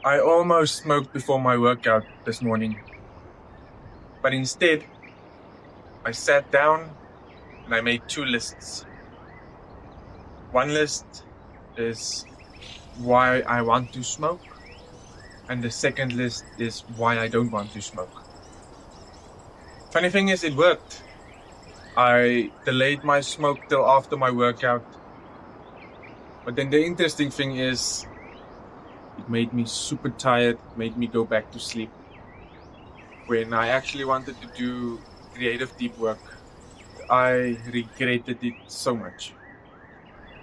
I almost smoked before my workout this morning, but instead, I sat down and I made two lists. One list is why I want to smoke, and the second list is why I don't want to smoke. Funny thing is, it worked. I delayed my smoke till after my workout, but then the interesting thing is, it made me super tired, made me go back to sleep. When I actually wanted to do creative deep work, I regretted it so much.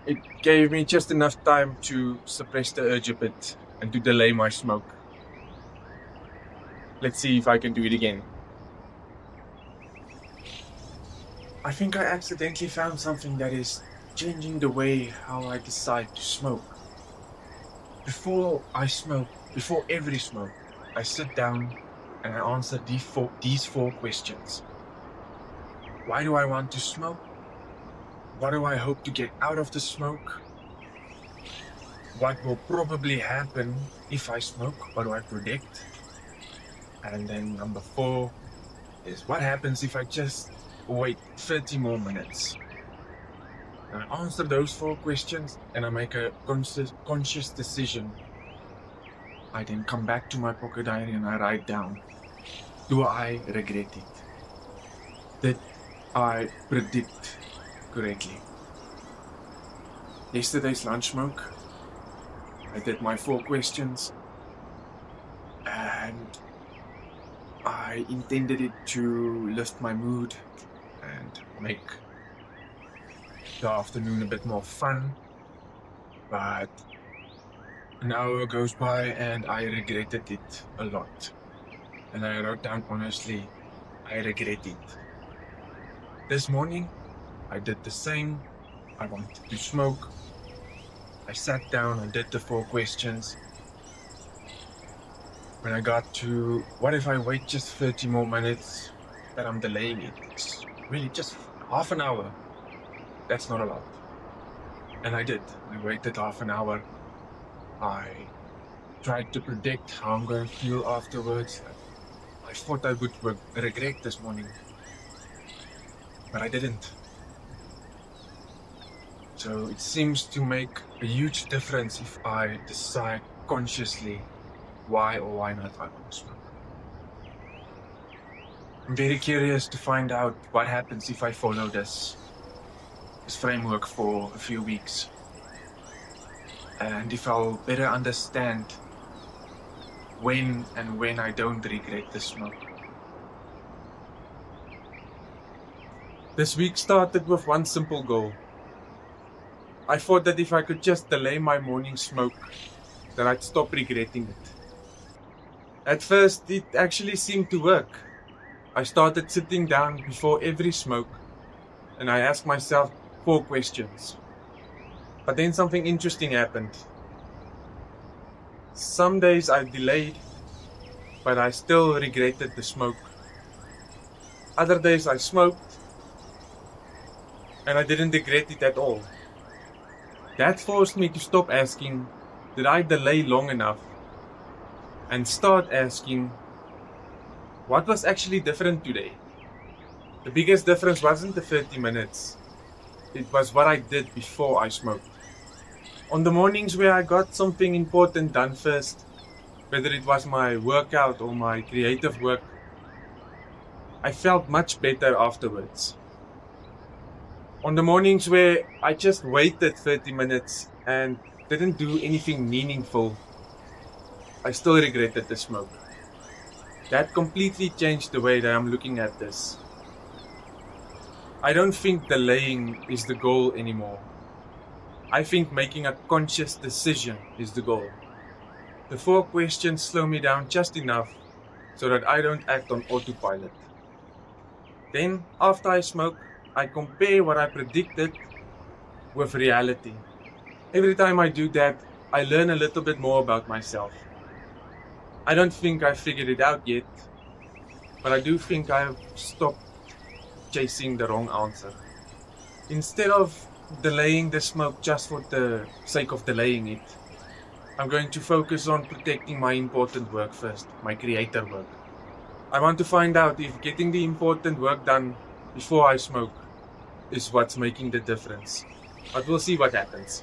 It gave me just enough time to suppress the urge a bit and to delay my smoke. Let's see if I can do it again. I think I accidentally found something that is changing the way how I decide to smoke. Before every smoke, I sit down and I answer these four questions. Why do I want to smoke? What do I hope to get out of the smoke? What will probably happen if I smoke? What do I predict? And then number 4 is what happens if I just wait 30 more minutes? And I answer those 4 questions and I make a conscious decision. I then come back to my pocket diary and I write down, do I regret it? Did I predict correctly? Yesterday's lunch smoke, I did my 4 questions and I intended it to lift my mood and make the afternoon a bit more fun, but an hour goes by and I regretted it a lot. And I wrote down honestly, I regret it. This morning, I did the same. I wanted to smoke. I sat down and did the 4 questions. When I got to, what if I wait just 30 more minutes, that I'm delaying it? It's really just half an hour. That's not a lot. And I did. I waited half an hour. I tried to predict how I'm going to feel afterwards. I thought I would regret this morning, but I didn't. So it seems to make a huge difference if I decide consciously why or why not I want to smoke. I'm very curious to find out what happens if I follow this framework for a few weeks, and if I'll better understand when I don't regret the smoke. This week started with one simple goal. I thought that if I could just delay my morning smoke, that I'd stop regretting it. At first, it actually seemed to work. I started sitting down before every smoke and I asked myself 4 questions. But then something interesting happened. Some days I delayed, but I still regretted the smoke. Other days I smoked and I didn't regret it at all. That forced me to stop asking, did I delay long enough? And start asking, what was actually different today? The biggest difference wasn't the 30 minutes. It was what I did before I smoked. On the mornings where I got something important done first, whether it was my workout or my creative work, I felt much better afterwards. On the mornings where I just waited 30 minutes and didn't do anything meaningful, I still regretted the smoke. That completely changed the way that I'm looking at this. I don't think delaying is the goal anymore. I think making a conscious decision is the goal. The 4 questions slow me down just enough so that I don't act on autopilot. Then, after I smoke, I compare what I predicted with reality. Every time I do that, I learn a little bit more about myself. I don't think I figured it out yet, but I do think I have stopped chasing the wrong answer. Instead of delaying the smoke just for the sake of delaying it, I'm going to focus on protecting my important work first, my creator work. I want to find out if getting the important work done before I smoke is what's making the difference. But we'll see what happens.